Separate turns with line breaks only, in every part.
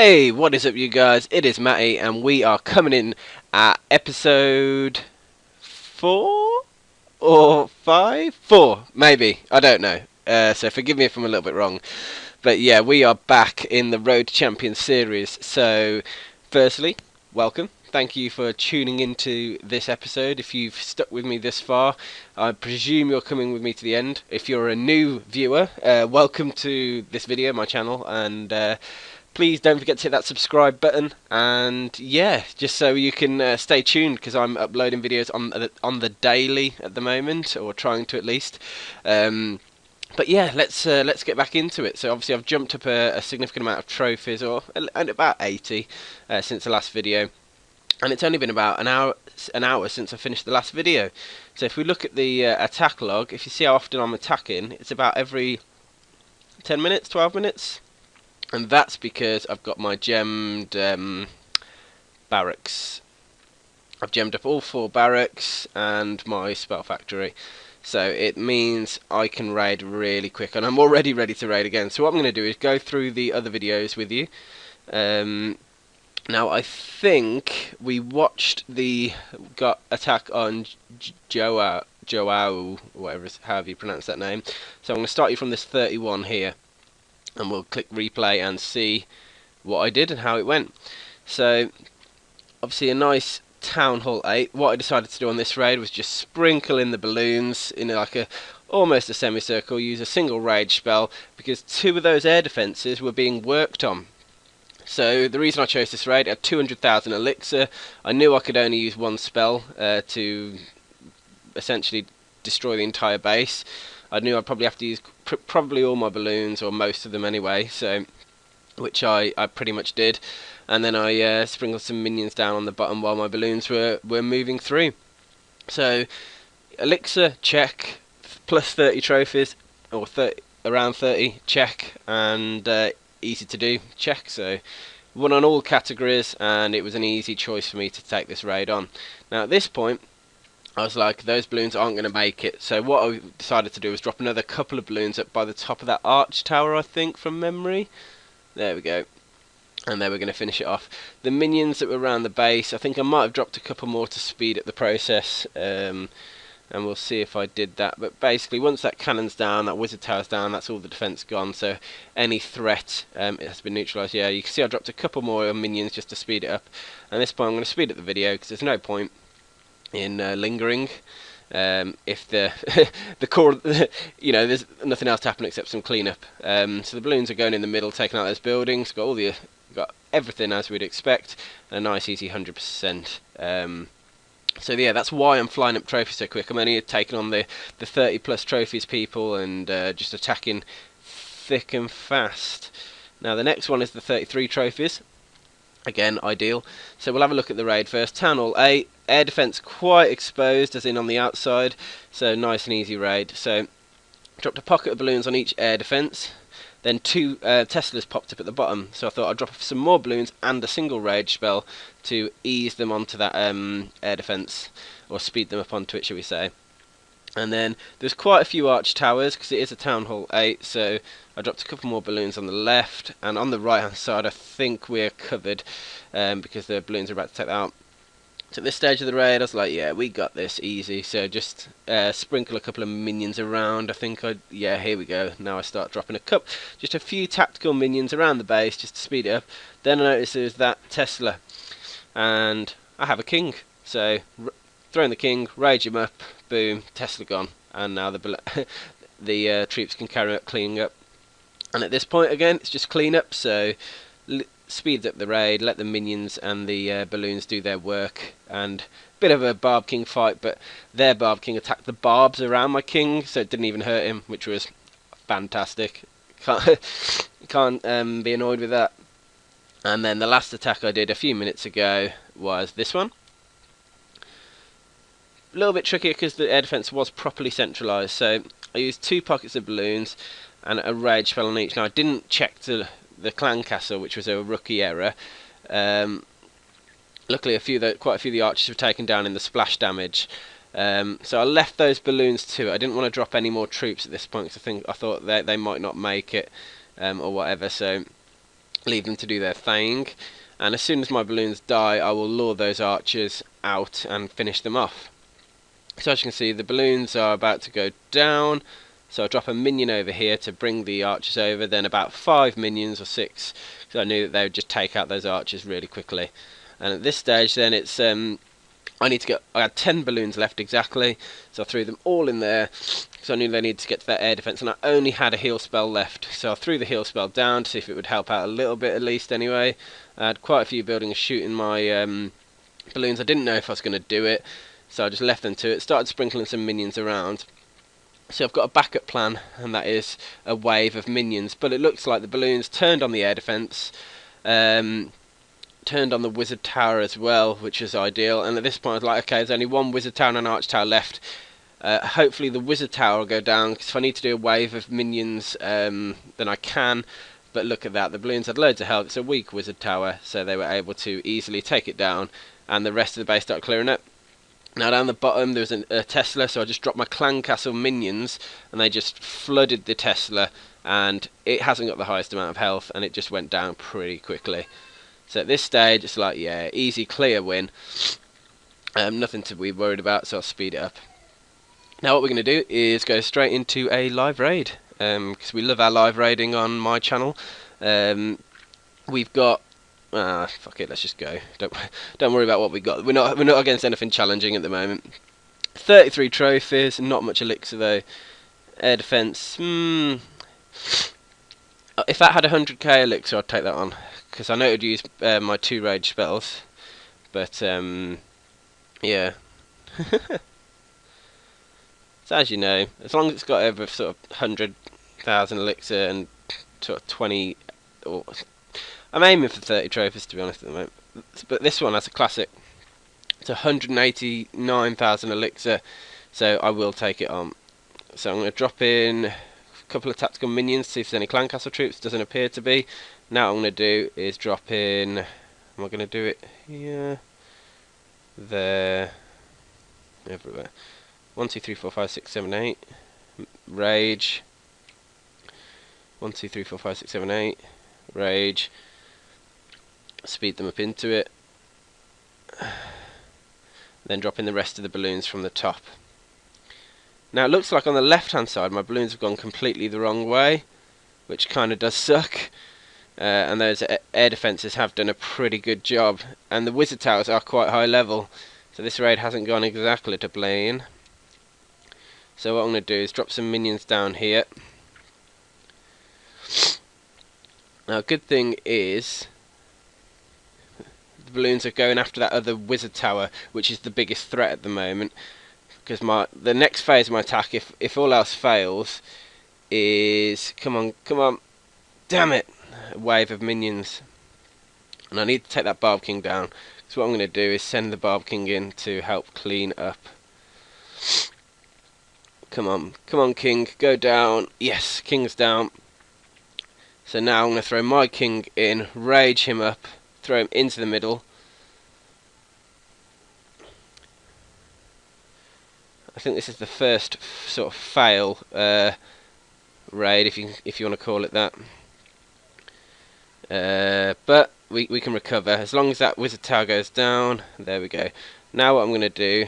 Hey, what is up you guys? It is Matty and we are coming in at episode 4 or 5? 4, maybe. I don't know. So forgive me if I'm a little bit wrong. But yeah, we are back in the Road to Champions series. So firstly, welcome. Thank you for tuning into this episode. If you've stuck with me this far, I presume you're coming with me to the end. If you're a new viewer, welcome to this video, my channel, and please don't forget to hit that subscribe button, and yeah, just so you can stay tuned, because I'm uploading videos on the daily at the moment, or trying to at least. But yeah, let's get back into it. So obviously I've jumped up a significant amount of trophies, and about 80 since the last video, and it's only been about an hour since I finished the last video. So if we look at the attack log, if you see how often I'm attacking, it's about every 10 minutes, 12 minutes. And that's because I've got my gemmed barracks. I've gemmed up all 4 barracks and my spell factory. So it means I can raid really quick, and I'm already ready to raid again. So what I'm going to do is go through the other videos with you. Now I think we watched the attack on Joao, however you pronounce that name. So I'm going to start you from this 31 here, and we'll click replay and see what I did and how it went. So obviously a nice Town Hall 8. What I decided to do on this raid was just sprinkle in the balloons in like almost a semicircle, use a single rage spell, because 2 of those air defences were being worked on. So the reason I chose this raid, I had 200,000 elixir. I knew I could only use 1 spell to essentially destroy the entire base. I knew I'd probably have to use probably all my balloons, or most of them anyway, so which I pretty much did. And then I sprinkled some minions down on the bottom while my balloons were moving through. So elixir, check. Plus 30 trophies, or around 30, check. And easy to do, check. So won on all categories, and it was an easy choice for me to take this raid on. Now at this point I was like, those balloons aren't going to make it. So what I decided to do was drop another couple of balloons up by the top of that arch tower, I think, from memory. There we go. And then we're going to finish it off. The minions that were around the base, I think I might have dropped a couple more to speed up the process. And we'll see if I did that. But basically, once that cannon's down, that wizard tower's down, that's all the defense gone. So any threat it has been neutralised. Yeah, you can see I dropped a couple more minions just to speed it up. And at this point I'm going to speed up the video, because there's no point in lingering. If the the core, there's nothing else to happen except some cleanup. So the balloons are going in the middle, taking out those buildings. Got everything as we'd expect, and a nice easy 100%. So yeah, that's why I'm flying up trophies so quick. I'm only taking on the 30 plus trophies people, and just attacking thick and fast. Now the next one is the 33 trophies. Again, ideal. So we'll have a look at the raid first. Town Hall 8, air defense quite exposed, as in on the outside, so nice and easy raid. So dropped a pocket of balloons on each air defense, then 2 Teslas popped up at the bottom, so I thought I'd drop some more balloons and a single rage spell to ease them onto that air defense, or speed them up onto it, shall we say. And then there's quite a few arch towers, because it is a Town Hall 8, so I dropped a couple more balloons on the left, and on the right hand side I think we're covered, because the balloons are about to take that out. So at this stage of the raid I was like, yeah, we got this easy. So just sprinkle a couple of minions around. I think yeah, here we go. Now I start dropping just a few tactical minions around the base just to speed it up. Then I noticed there's that Tesla, and I have a king. So throwing the king, rage him up, boom, Tesla gone, and now the troops can carry out cleaning up. And at this point again, it's just clean up. So speed up the raid, let the minions and the balloons do their work, and a bit of a Barb King fight, but their Barb King attacked the barbs around my king, so it didn't even hurt him, which was fantastic. Can't be annoyed with that. And then the last attack I did a few minutes ago was this one. A little bit trickier because the air defense was properly centralised, so I used 2 pockets of balloons and a rage spell on each. Now I didn't check the clan castle, which was a rookie error. Luckily quite a few of the archers were taken down in the splash damage, so I left those balloons to it. I didn't want to drop any more troops at this point, because I thought they might not make it, or whatever. So leave them to do their thing, and as soon as my balloons die, I will lure those archers out and finish them off. So as you can see, the balloons are about to go down, so I'll drop a minion over here to bring the archers over, then about 5 minions or 6, because I knew that they would just take out those archers really quickly. And at this stage then it's I had 10 balloons left exactly, so I threw them all in there, because I knew they needed to get to that air defence, and I only had a heal spell left, so I threw the heal spell down to see if it would help out a little bit at least anyway. I had quite a few buildings shooting my balloons. I didn't know if I was going to do it, so I just left them to it, started sprinkling some minions around. So I've got a backup plan, and that is a wave of minions, but it looks like the balloons turned on the air defence, turned on the wizard tower as well, which is ideal. And at this point I was like, okay, there's only one wizard tower and an arch tower left. Hopefully the wizard tower will go down, because if I need to do a wave of minions, then I can. But look at that, the balloons had loads of health. It's a weak wizard tower, so they were able to easily take it down, and the rest of the base started clearing it. Now down the bottom there's a Tesla, so I just dropped my clan castle minions, and they just flooded the Tesla, and it hasn't got the highest amount of health, and it just went down pretty quickly. So at this stage it's like, yeah, easy clear win, nothing to be worried about, so I'll speed it up. Now what we're going to do is go straight into a live raid, because we love our live raiding on my channel. We've got fuck it, let's just go. Don't worry about what we got. We're not against anything challenging at the moment. 33 trophies, not much elixir though. Air defense. If that had 100k elixir, I'd take that on, because I know it would use my 2 rage spells. But yeah. So as you know, as long as it's got over sort of 100,000 elixir and sort of 20, or I'm aiming for 30 trophies to be honest at the moment. But this one has a classic. It's 189,000 elixir, so I will take it on. So I'm going to drop in a couple of tactical minions, see if there's any clan castle troops. Doesn't appear to be. Now what I'm going to do is drop in. Am I going to do it here? There. Everywhere. 1, 2, 3, 4, 5, 6, 7, 8. Rage. 1, 2, 3, 4, 5, 6, 7, 8. Rage. Speed them up into it. Then drop in the rest of the balloons from the top. Now it looks like on the left hand side my balloons have gone completely the wrong way, which kind of does suck. And those air defences have done a pretty good job, and the wizard towers are quite high level, so this raid hasn't gone exactly to plan. So what I'm going to do is drop some minions down here. Now a good thing is the balloons are going after that other wizard tower, which is the biggest threat at the moment, because the next phase of my attack, if all else fails, is come on, damn it, a wave of minions, and I need to take that Barb King down. So what I'm going to do is send the Barb King in to help clean up. Come on, King, go down. Yes, King's down. So now I'm going to throw my King in, rage him up, throw him into the middle. I think this is the first sort of fail raid, if you want to call it that. But we can recover as long as that wizard tower goes down. There we go. Now what I'm going to do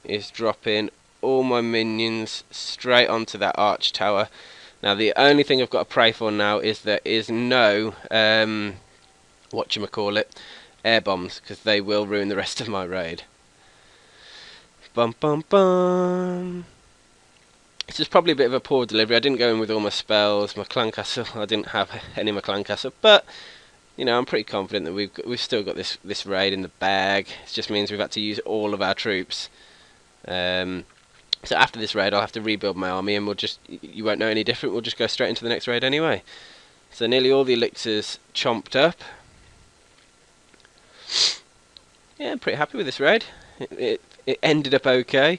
is drop in all my minions straight onto that arch tower. Now the only thing I've got to pray for now is there is no whatchamacallit, air bombs, because they will ruin the rest of my raid. Bum bum bum. This is probably a bit of a poor delivery. I didn't go in with all my spells, my clan castle. I didn't have any of my clan castle, but you know, I'm pretty confident that we've still got this raid in the bag. It just means we've had to use all of our troops. So after this raid I'll have to rebuild my army, and you won't know any different. We'll just go straight into the next raid anyway. So nearly all the elixirs chomped up. Yeah, I'm pretty happy with this raid. It ended up okay.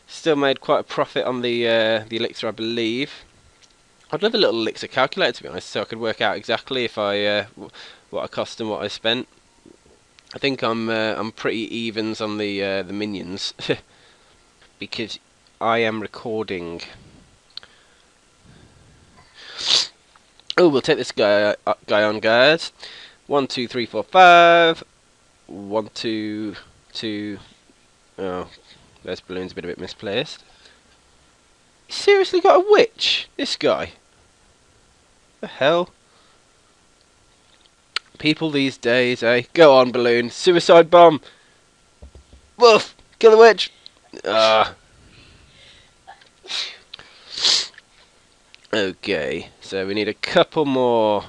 Still made quite a profit on the elixir, I believe. I'd love a little elixir calculator, to be honest, so I could work out exactly if what I cost and what I spent. I think I'm pretty evens on the minions because I am recording. Oh, we'll take this guy on, guys. 1, 2, 3, 4, 5. 1, 2, 2. Oh, those balloons a bit misplaced. He seriously got a witch, this guy. The hell? People these days, eh? Go on, balloon. Suicide bomb. Woof! Kill the witch. Ah. Okay, so we need a couple more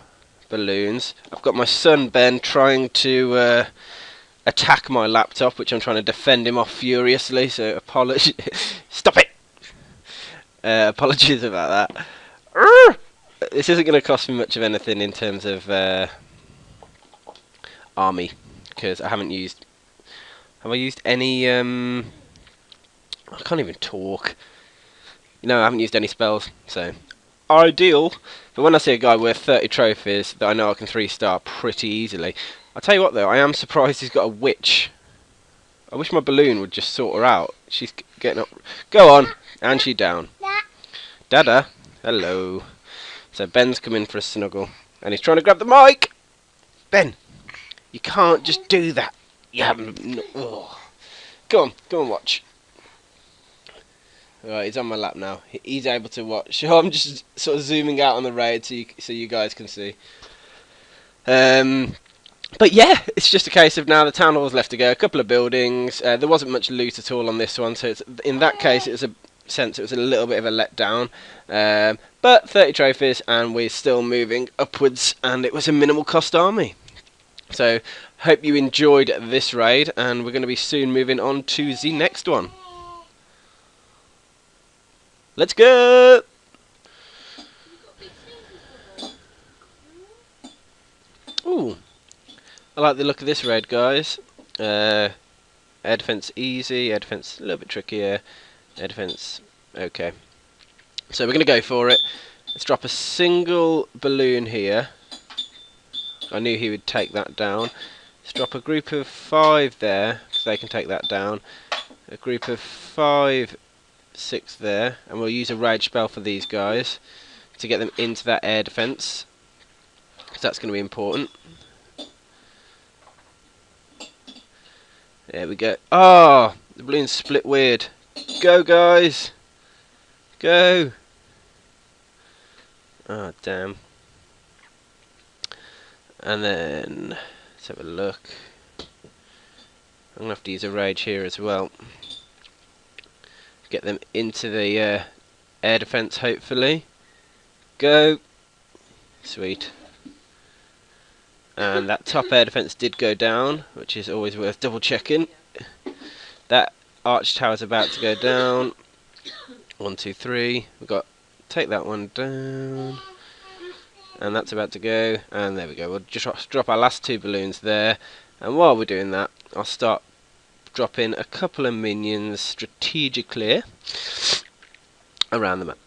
balloons. I've got my son Ben trying to attack my laptop, which I'm trying to defend him off furiously. So apologies. Stop it. Apologies about that. This isn't going to cost me much of anything in terms of army, because I haven't used. Have I used any? I can't even talk. No, I haven't used any spells, so ideal. But when I see a guy with 30 trophies that I know I can 3-star pretty easily, I'll tell you what though, I am surprised he's got a witch. I wish my balloon would just sort her out. She's getting up. Go on, and she down. Dada, hello. So Ben's coming for a snuggle, and he's trying to grab the mic. Ben, you can't just do that. You haven't. No, oh. Go on, watch. Right, he's on my lap now. He's able to watch. I'm just sort of zooming out on the raid so you guys can see. But yeah, it's just a case of now the town hall's left to go. A couple of buildings. There wasn't much loot at all on this one, so in that case it was a little bit of a letdown. But 30 trophies, and we're still moving upwards, and it was a minimal cost army. So hope you enjoyed this raid, and we're going to be soon moving on to the next one. Let's go! Ooh, I like the look of this raid, guys. Air defense easy, air defense a little bit trickier, air defense okay. So we're going to go for it. Let's drop a single balloon here. I knew he would take that down. Let's drop a group of 5 there, because they can take that down. A group of 5, 6 there, and we'll use a rage spell for these guys to get them into that air defense, because that's going to be important. There we go. Oh, the balloons split weird. Go, guys. Go. Oh, damn. And then let's have a look. I'm going to have to use a rage here as well. Get them into the air defense, hopefully. Go. Sweet. And that top air defense did go down, which is always worth double checking. That arch tower's about to go down. 1, 2, 3. We've got take that one down. And that's about to go. And there we go. We'll just drop our last 2 balloons there. And while we're doing that, I'll start dropping a couple of minions strategically around the map.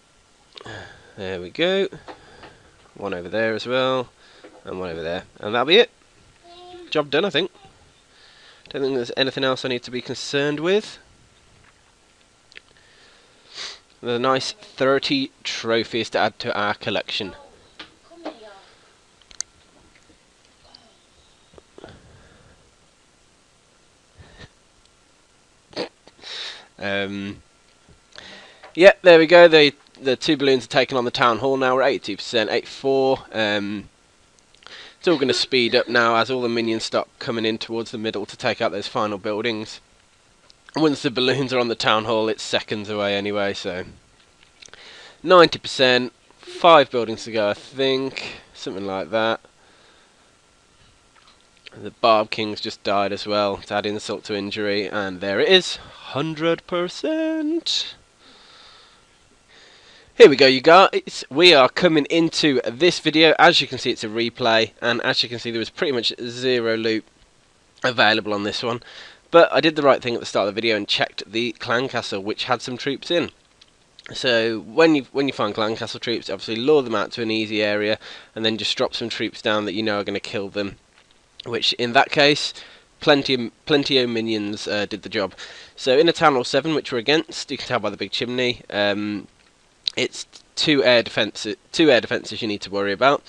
There we go. One over there as well, and one over there, and that'll be it. Job done, I think. Don't think there's anything else I need to be concerned with. There's a nice 30 trophies to add to our collection. Yeah, there we go. The 2 balloons are taken on the town hall now. We're at 82%, 84. It's all going to speed up now as all the minions start coming in towards the middle to take out those final buildings. Once the balloons are on the town hall, it's seconds away anyway. So 90%, 5 buildings to go, I think, something like that. The Barb King's just died as well, to add insult to injury, and there it is, 100%. Here we go, you guys. We are coming into this video. As you can see, it's a replay, and as you can see, there was pretty much 0 loot available on this one. But I did the right thing at the start of the video and checked the clan castle, which had some troops in. So when you find clan castle troops, obviously lure them out to an easy area, and then just drop some troops down that you know are going to kill them. Which in that case, plenty of minions did the job. So in a town hall 7, which we're against, you can tell by the big chimney. It's two air defences you need to worry about.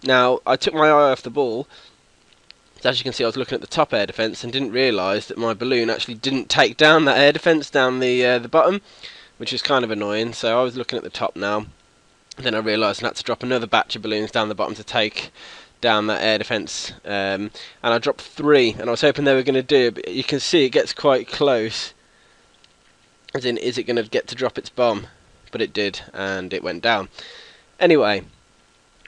Now, I took my eye off the ball. So as you can see, I was looking at the top air defence and didn't realise that my balloon actually didn't take down that air defence down the bottom, which is kind of annoying. So I was looking at the top now. Then I realised I had to drop another batch of balloons down the bottom to take down that air defence, and I dropped 3, and I was hoping they were going to do it, but you can see it gets quite close, as in, is it going to get to drop its bomb? But it did, and it went down. Anyway,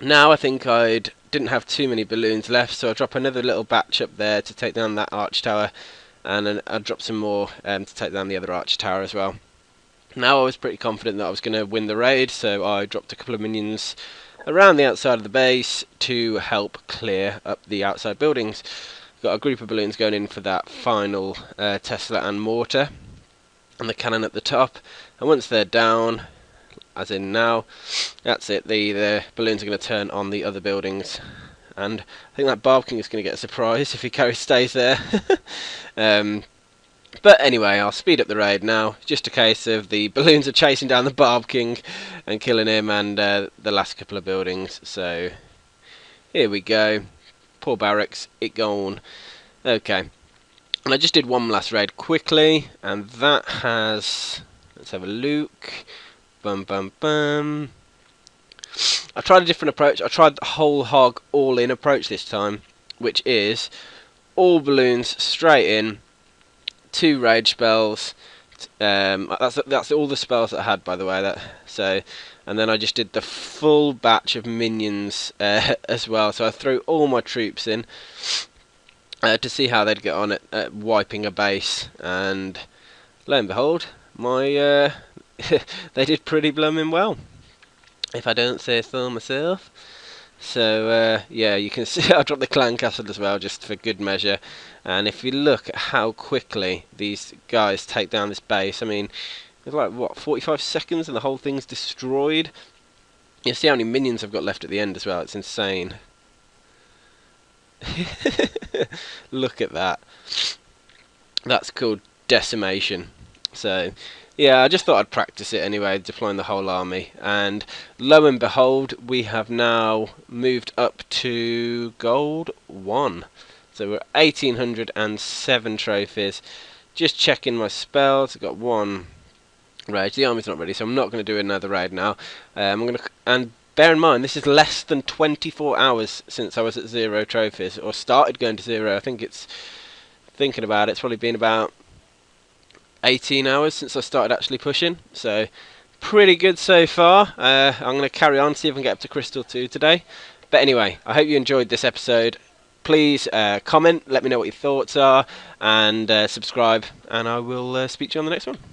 now I think I didn't have too many balloons left, so I'll drop another little batch up there to take down that arch tower, and then I'll drop some more to take down the other arch tower as well. Now I was pretty confident that I was going to win the raid, so I dropped a couple of minions around the outside of the base to help clear up the outside buildings. Got a group of balloons going in for that final Tesla and mortar, and the cannon at the top. And once they're down, as in now, that's it. The balloons are going to turn on the other buildings, and I think that Barb King is going to get a surprise if he stays there. But anyway, I'll speed up the raid now. Just a case of the balloons are chasing down the Barb King and killing him, and the last couple of buildings. So here we go. Poor barracks, it gone. Okay, and I just did one last raid quickly, and that has, let's have a look. Bum bum bum. I tried a different approach. I tried the whole hog all in approach this time, which is all balloons straight in. 2 rage spells. That's all the spells that I had, by the way. And then I just did the full batch of minions as well. So I threw all my troops in to see how they'd get on at wiping a base, and lo and behold, they did pretty blooming well, if I don't say so myself. So yeah, you can see I dropped the clan castle as well, just for good measure. And if you look at how quickly these guys take down this base, I mean, it's like, what, 45 seconds and the whole thing's destroyed? You see how many minions I've got left at the end as well, it's insane. Look at that. That's called decimation. So yeah, I just thought I'd practice it anyway, deploying the whole army, and lo and behold, we have now moved up to gold 1. So we're 1807 trophies. Just checking my spells. I've got 1 raid. The army's not ready, so I'm not going to do another raid now. And bear in mind, this is less than 24 hours since I was at 0 trophies, or started going to 0. I think it's, thinking about it, it's probably been about 18 hours since I started actually pushing, so pretty good so far. I'm going to carry on, see if I can get up to Crystal 2 today. But anyway, I hope you enjoyed this episode. Please comment, let me know what your thoughts are, and subscribe, and I will speak to you on the next one.